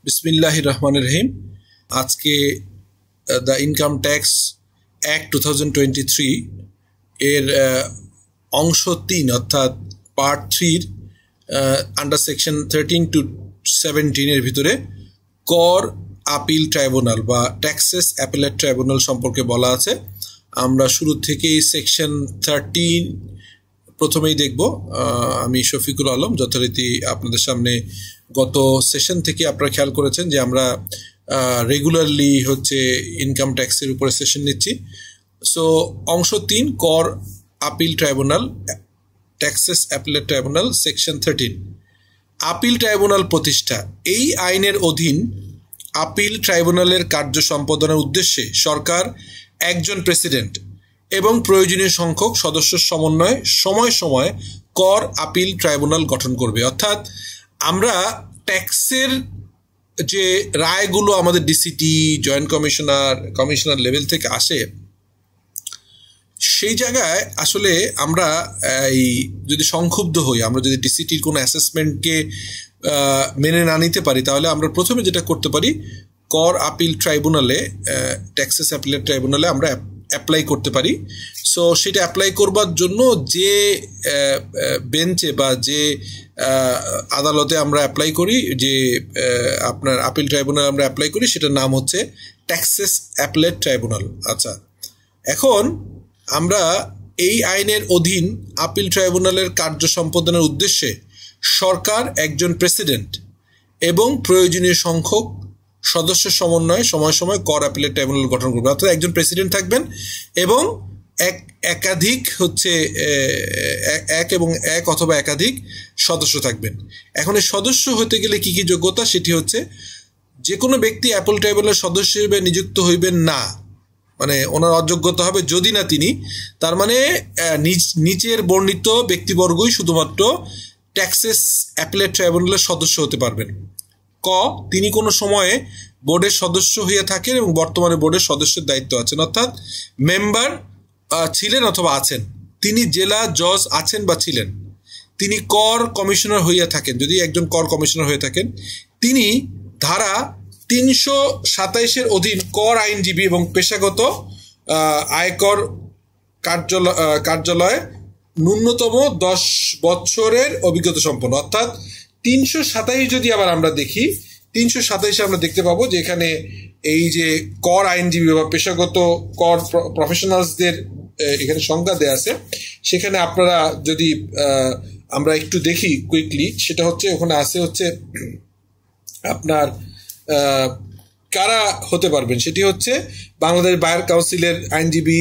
বিসমিল্লাহির রহমানির রহিম। আজকে দ্য ইনকাম ট্যাক্স অ্যাক্ট 2023 এর অংশ 3 অর্থাৎ পার্ট 3 আন্ডার সেকশন 13 to 17 এর ভিতরে কর আপিল ট্রাইব্যুনাল বা ট্যাক্সেস অ্যাপিলেট ট্রাইব্যুনাল সম্পর্কে বলা আছে। আমরা শুরু থেকেই সেকশন 13 প্রথমেই দেখব। আমি শফিকুল আলম, যথারীতি আপনাদের সামনে গত সেশন থেকে আপনারা খেয়াল করেছেন যে আমরা রেগুলারলি ইনকাম ট্যাক্সের উপরে সেশন নিচ্ছি। সো অংশ 3 কর appeal tribunal taxes appellate tribunal section 13 appeal tribunal প্রতিষ্ঠা। এই আইনের অধীন আপিল ট্রাইব্যুনালের কার্য সম্পাদনের উদ্দেশ্যে সরকার একজন প্রেসিডেন্ট এবং প্রয়োজনীয় সংখ্যক সদস্যের সমন্বয়ে সময় সময় কর আপিল ট্রাইব্যুনাল গঠন করবে। অর্থাৎ আমরা ট্যাক্সের যে রায়গুলো আমাদের ডিসিটি, জয়েন্ট কমিশনার লেভেল থেকে আসে, সেই জায়গায় আসলে আমরা যদি সংক্ষুব্ধ হই, আমরা যদি ডিসিটির কোনো অ্যাসেসমেন্টকে মেনে না নিতে পারি, তাহলে আমরা প্রথমে যেটা করতে পারি, কর আপিল ট্রাইব্যুনালে ট্যাক্সেস অ্যাপিলেট ট্রাইব্যুনালে আমরা অ্যাপ্লাই করতে পারি। সো সেটা অ্যাপ্লাই করবার জন্য যে বেঞ্চে বা যে আদালতে আমরা অ্যাপ্লাই করি, যে আপনার আপিল ট্রাইব্যুনাল আমরা অ্যাপ্লাই করি, সেটার নাম হচ্ছে ট্যাক্সেস অ্যাপিলেট ট্রাইব্যুনাল। আচ্ছা, এখন আমরা এই আইনের অধীন আপিল ট্রাইব্যুনালের কার্য সম্পাদনের উদ্দেশ্যে সরকার একজন প্রেসিডেন্ট এবং প্রয়োজনীয় সংখ্যক সদস্য সমন্বয়ে সময় সময় কর আপিলেট ট্রাইব্যুনাল গঠন করবে। অর্থাৎ একজন প্রেসিডেন্ট থাকবেন এবং একাধিক এক অথবা একাধিক সদস্য থাকবেন। এখন এই সদস্য হতে গেলে কি কি যোগ্যতা, সেটি হচ্ছে যে কোনো ব্যক্তি আপিল ট্রাইব্যুনালের সদস্য হিসেবে নিযুক্ত হইবেন না, মানে ওনার অযোগ্যতা হবে যদি না তিনি, তার মানে নিচের বর্ণিত ব্যক্তিবর্গই শুধুমাত্র ট্যাক্সেস অ্যাপিলেট ট্রাইব্যুনালের সদস্য হতে পারবেন। ক, তিনি কোনো সময়ে বোর্ডের সদস্য হয়ে থাকেন এবং বর্তমানে বোর্ডের সদস্যের দায়িত্ব আছেন, অর্থাৎ মেম্বার ছিলেন অথবা আছেন, তিনি জেলা জজ আছেন বা ছিলেন, তিনি কর কমিশনার হইয়া থাকেন, যদি একজন কর কমিশনার হয়ে থাকেন, তিনি ধারা 327 অধীন কর আইনজীবী এবং পেশাগত আয়কর কার্যালয়ে ন্যূনতম 10 বছরের অভিজ্ঞতা সম্পন্ন। অর্থাৎ 327 যদি আবার আমরা দেখি, 327 আমরা দেখতে পাবো যে এখানে এই যে কর আইনজীবী বা পেশাগত কর প্রফেশনালসদের এখানে সংজ্ঞা দেয়া আছে। সেখানে আপনারা যদি আমরা একটু দেখি কুইকলি, সেটা হচ্ছে ওখানে আছে আপনার কারা হতে পারবেন, সেটি হচ্ছে বাংলাদেশ বার কাউন্সিলের আইনজীবী,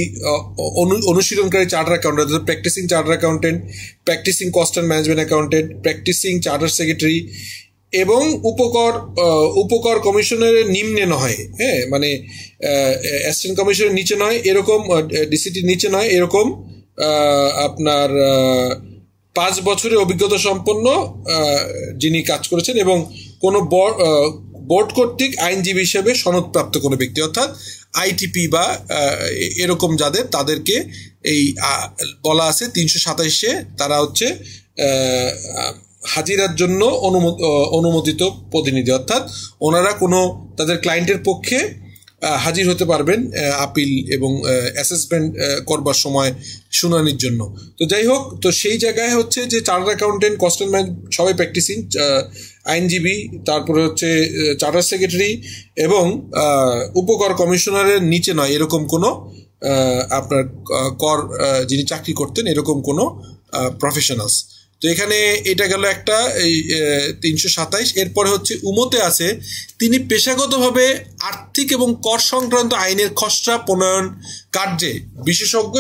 অনুশীলনকারী charter accountant, practising charter accountant, practising cost and management accountant, practising charter secretary এবং উপকর কমিশনারের নিম্নে নয়, হ্যাঁ, মানে অ্যাসিস্ট্যান্ট কমিশনের নিচে নয় এরকম, ডিসিটির নিচে নয় এরকম, আপনার 5 বছরের অভিজ্ঞতা সম্পন্ন যিনি কাজ করেছেন এবং কোনো বোর্ড কর্তৃক আইনজীবী হিসেবে সনদপ্রাপ্ত কোনো ব্যক্তি, অর্থাৎ আইটিপি বা এরকম তাদেরকে এই বলা আছে 327-এ তারা হাজিরার জন্য অনুমোদিত প্রতিনিধি, অর্থাৎ ওনারা তাদের ক্লায়েন্টের পক্ষে হাজির হতে পারবেন আপিল এবং অ্যাসেসমেন্ট করবার সময় শুনানির জন্য। তো যাই হোক, তো সেই জায়গায় যে charter accountant, cost and management সবাই প্র্যাকটিসিং আইনজীবী, তারপরে চার্টার সেক্রেটারি এবং উপকর কমিশনারের নিচে নয় এরকম কোনো আপনার কর যিনি চাকরি করতেন এরকম কোনো প্রফেশনালস। তো এখানে এটা গেল একটা, এই 327। এরপরে উমতে আছে তিনি পেশাগতভাবে আর্থিক এবং কর সংক্রান্ত আইনের খসড়া প্রণয়ন কার্যে বিশেষজ্ঞ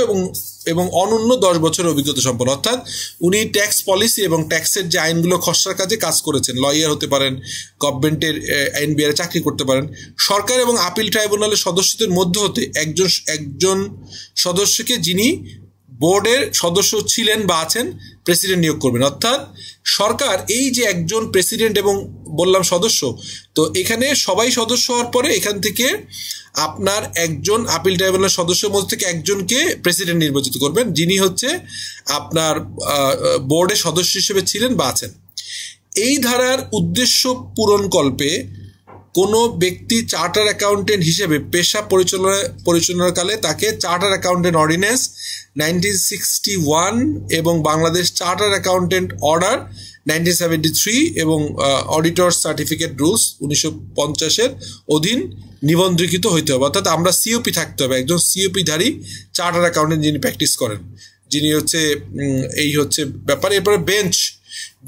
এবং অনন্য 10 বছরের অভিজ্ঞতা সম্পন্ন, অর্থাৎ উনি ট্যাক্স পলিসি এবং ট্যাক্সের যে আইনগুলো খসড়ার কাজে কাজ করেছেন, লয়ার হতে পারেন, গভর্নমেন্টের এনবিআর চাকরি করতে পারেন। সরকার এবং আপিল ট্রাইব্যুনালের সদস্যদের মধ্য হতে একজন সদস্যকে যিনি বোর্ডের সদস্য ছিলেন বা আছেন প্রেসিডেন্ট নিয়োগ করবেন। অর্থাৎ সরকার এই যে একজন প্রেসিডেন্ট এবং বললাম সদস্য, তো এখানে সবাই সদস্য হওয়ার পরে এখান থেকে আপনার একজন আপিল ট্রাইব্যুনালের সদস্যের মধ্যে থেকে একজনকে প্রেসিডেন্ট নির্বাচিত করবেন, যিনি আপনার বোর্ডের সদস্য হিসেবে ছিলেন বা আছেন। এই ধারার উদ্দেশ্য পূরণকল্পে কোনো ব্যক্তি চার্টার অ্যাকাউন্টেন্ট হিসেবে পেশা পরিচালনাকালে তাকে চার্টার অ্যাকাউন্টেন্ট অর্ডিন্যান্স 1961 এবং বাংলাদেশ চার্টার অ্যাকাউন্টেন্ট অর্ডার 1973 এবং অডিটর সার্টিফিকেট রুলস 1950 অধীন নিবন্ধীকৃত হইতে হবে। অর্থাৎ আমরা সিওপি থাকতে হবে, একজন সিওপিধারী চার্টার অ্যাকাউন্টেন্ট যিনি প্র্যাকটিস করেন, যিনি হচ্ছে এই হচ্ছে ব্যাপার। এরপরে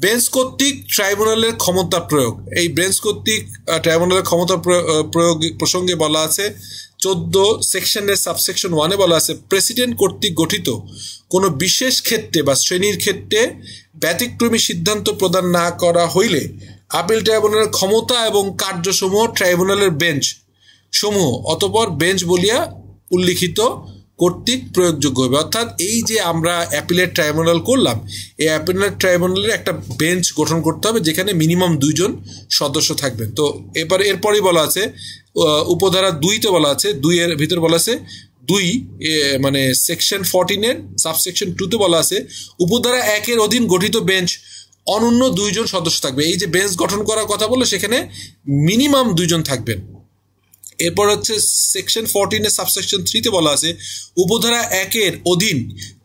বেঞ্চ কর্তৃক ট্রাইব্যুনালের ক্ষমতা প্রয়োগ। এই বেঞ্চ কর্তৃক ট্রাইব্যুনালের ক্ষমতা প্রয়োগ প্রসঙ্গে বলা আছে 14 সেকশনের সাবসেকশন 1-এ বলা আছে, প্রেসিডেন্ট কর্তৃক গঠিত কোনো বিশেষ ক্ষেত্রে বা শ্রেণীর ক্ষেত্রে ব্যতিক্রমী সিদ্ধান্ত প্রদান না করা হইলে আপিল ট্রাইব্যুনালের ক্ষমতা এবং কার্যসমূহ ট্রাইব্যুনালের বেঞ্চ সমূহ অতঃপর বেঞ্চ বলিয়া উল্লিখিত কর্তৃক প্রয়োগযোগ্য হবে। অর্থাৎ এই যে আমরা অ্যাপিলেট ট্রাইব্যুনাল করলাম, এই অ্যাপিলেট ট্রাইব্যুনালের একটা বেঞ্চ গঠন করতে হবে যেখানে মিনিমাম 2 জন সদস্য থাকবেন। তো এরপরই বলা আছে উপধারা 2-তে বলা আছে, 2-এর ভিতর বলা আছে 2 মানে সেকশন 14-এর সাবসেকশন 2-তে বলা আছে উপধারা 1-এর অধীন গঠিত বেঞ্চ অনন্য 2 জন সদস্য থাকবে। এই যে বেঞ্চ গঠন করার কথা বললো সেখানে মিনিমাম 2 জন থাকবেন। এরপর হচ্ছে সেকশন 14-এর সাবসেকশন 3-তে বলা আছে উপধারা 1-এর অধীন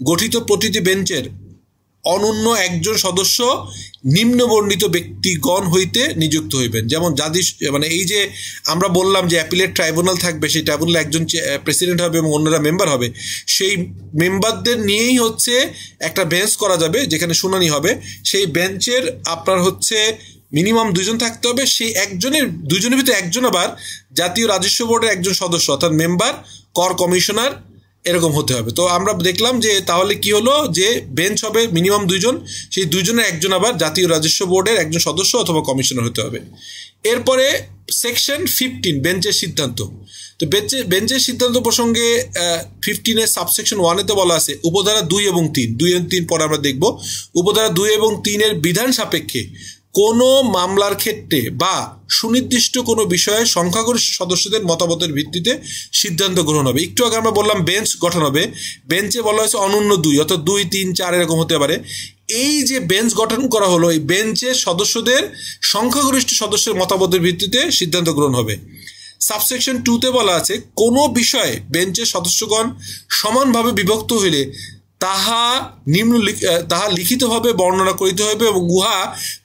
গঠিত প্রতিটি বেঞ্চের অনন্য একজন সদস্য নিম্নবর্ণিত ব্যক্তিগণ হইতে নিযুক্ত হইবেন। যেমন মানে এই যে আমরা বললাম যে অ্যাপিলেট ট্রাইব্যুনাল থাকবে, সেই ট্রাইব্যুনালে একজন প্রেসিডেন্ট হবে এবং অন্যরা মেম্বার হবে, সেই মেম্বারদের নিয়েই হচ্ছে একটা বেঞ্চ করা যাবে যেখানে শুনানি হবে। সেই বেঞ্চের আপনার হচ্ছে মিনিমাম 2 জন থাকতে হবে। সেই 2 জনের ভিতরে একজন আবার জাতীয় রাজস্ব বোর্ডের একজন সদস্য অর্থাৎ মেম্বার, কর কমিশনার এরকম হতে হবে। তো আমরা দেখলাম যে তাহলে কি হলো যে বেঞ্চ হবে মিনিমাম 2 জন, সেই 2 জনের একজন আবার জাতীয় রাজস্ব বোর্ডের একজন সদস্য অথবা কমিশনার হতে হবে। এরপরে সেকশন 15 বেঞ্চের সিদ্ধান্ত। তো বেঞ্চের সিদ্ধান্ত প্রসঙ্গে 15-এর সাবসেকশন 1-এতে বলা আছে উপধারা 2 এবং 3, 2 এবং 3 পরে আমরা দেখব। উপধারা 2 এবং 3-এর বিধান সাপেক্ষে কোনো মামলার ক্ষেত্রে বা সুনির্দিষ্ট কোনো বিষয়ে সংখ্যাগরিষ্ঠ সদস্যদের মতামতের ভিত্তিতে সিদ্ধান্ত গ্রহণ হবে। একটু আগে আমরা বললাম বেঞ্চ গঠন হবে, বেঞ্চে বলা হয়েছে অনন্য 2 অর্থাৎ 2, 3, 4 এরকম হতে পারে। এই যে বেঞ্চ গঠন করা হলো, এই বেঞ্চের সদস্যদের সংখ্যাগরিষ্ঠ সদস্যের মতামতের ভিত্তিতে সিদ্ধান্ত গ্রহণ হবে। সাবসেকশন 2-তে বলা আছে কোনো বিষয়ে বেঞ্চের সদস্যগণ সমানভাবে বিভক্ত হইলে তাহা লিখিতভাবে বর্ণনা করিতে হইবে এবং উহা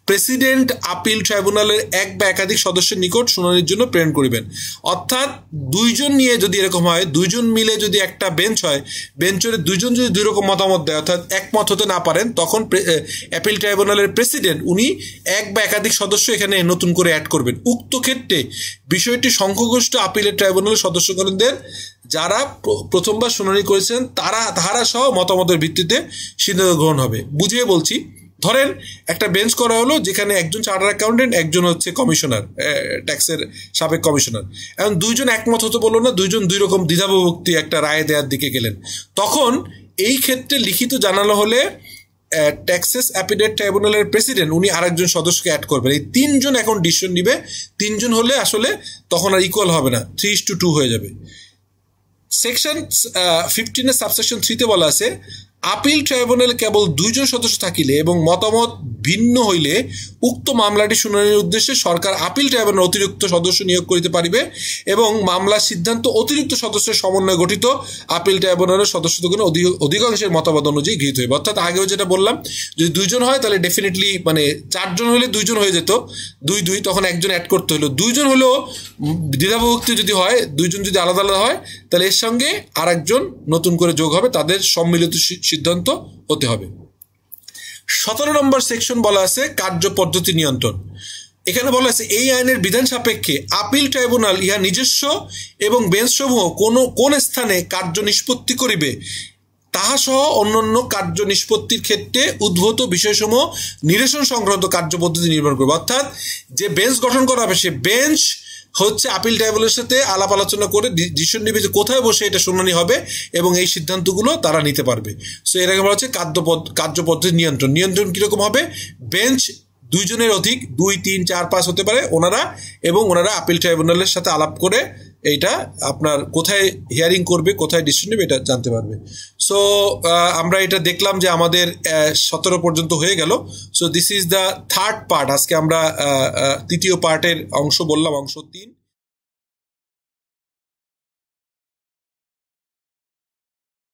প্রেসিডেন্ট আপিল ট্রাইব্যুনালের 1 বা একাধিক সদস্যের নিকট শুনানির জন্য প্রেরণ করিবেন। অর্থাৎ 2 জন নিয়ে যদি এরকম হয়, 2 জন মিলে যদি একটা বেঞ্চ হয়, বেঞ্চের 2 জন যদি 2 রকম মতামত দেয় অর্থাৎ একমত হতে না পারেন, তখন অ্যাপিল ট্রাইব্যুনালের প্রেসিডেন্ট উনি 1 বা একাধিক সদস্য এখানে নতুন করে অ্যাড করবেন। উক্ত ক্ষেত্রে বিষয়টি সংখ্যাগরিষ্ঠ আপিলের ট্রাইব্যুনালের সদস্যগণদের যারা প্রথমবার শুনানি করেছেন তাহারা সহ মতামতের ভিত্তিতে সিদ্ধান্ত গ্রহণ হবে। বুঝিয়ে বলছি, ধরেন একটা বেঞ্চ করা হলো যেখানে একজন চার্টার অ্যাকাউন্টেন্ট, একজন হচ্ছে কমিশনার, ট্যাক্সের সাবেক কমিশনার। এখন 2 জন একমত হতে বললো না, 2 জন 2 রকম দ্বিধাবিভক্তি একটা রায় দেওয়ার দিকে গেলেন। তখন এই ক্ষেত্রে লিখিত জানানো হলে ট্যাক্সেস অ্যাপিলেট ট্রাইব্যুনালের প্রেসিডেন্ট উনি আরেকজন সদস্যকে অ্যাড করবেন। এই 3 জন এখন ডিসিশন নিবে। 3 জন হলে আসলে তখন আর ইকুয়াল হবে না, 3:2 হয়ে যাবে। সেকশন 15-এর সাবসেকশন 3-তে বলা আছে আপিল ট্রাইব্যুনাল কেবল 2 জন সদস্য থাকিলে এবং মতামত ভিন্ন হইলে উক্ত মামলাটি শুনানির উদ্দেশ্যে সরকার আপিল ট্রাইব্যুনাল অতিরিক্ত সদস্য নিয়োগ করিতে পারিবে এবং মামলার সিদ্ধান্ত অতিরিক্ত সদস্যের সমন্বয়ে গঠিত আপিল ট্রাইব্যুনালের সদস্যদের অধিকাংশের মতামত অনুযায়ী গৃহীত হইবে। অর্থাৎ আগেও যেটা বললাম, যদি 2 জন হয় তাহলে ডেফিনেটলি মানে 4 জন হলে 2 জন হয়ে যেত, 2, তখন একজন অ্যাড করতে হলো। 2 জন হলেও দ্বিধাবিভক্তি যদি হয়, 2 জন যদি আলাদা আলাদা হয় তাহলে এর সঙ্গে আরেকজন নতুন করে যোগ হবে, তাদের সম্মিলিত সিদ্ধান্ত হতে হবে। 17 নম্বর সেকশন বলা আছে কার্যপদ্ধতি নিয়ন্ত্রণ। এখানে বলা আছে এই আইনের বিধান সাপেক্ষে আপিল ট্রাইব্যুনাল ইহা নিজস্ব এবং বেঞ্চসমূহ কোন স্থানে কার্য নিষ্পত্তি করিবে তাহা সহ অন্যান্য কার্য নিষ্পত্তির ক্ষেত্রে উদ্ভূত বিষয়সমূহ নিরসন সংক্রান্ত কার্যপদ্ধতি নির্মাণ করবে। অর্থাৎ যে বেঞ্চ গঠন করা হবে সে বেঞ্চ হচ্ছে আপিল ট্রাইব্যুনালের সাথে আলাপ আলোচনা করে ডিসিশন নেবে যে কোথায় বসে এটা শুনানি হবে এবং এই সিদ্ধান্তগুলো তারা নিতে পারবে। সো এটাকে বলা হচ্ছে কার্যপদ্ধতি নিয়ন্ত্রণ। নিয়ন্ত্রণ কীরকম হবে? বেঞ্চ 2 জনের অধিক 2, 3, 4, 5 হতে পারে ওনারা আপিল ট্রাইব্যুনালের সাথে আলাপ করে এইটা আপনার কোথায় হিয়ারিং করবে, কোথায় ডিসিশন নেবে এটা জানতে পারবে। সো আমরা এটা দেখলাম যে আমাদের 17 পর্যন্ত হয়ে গেল। So this is the third part. আজকে আমরা তৃতীয় পার্টের অংশ বললাম, অংশ 3।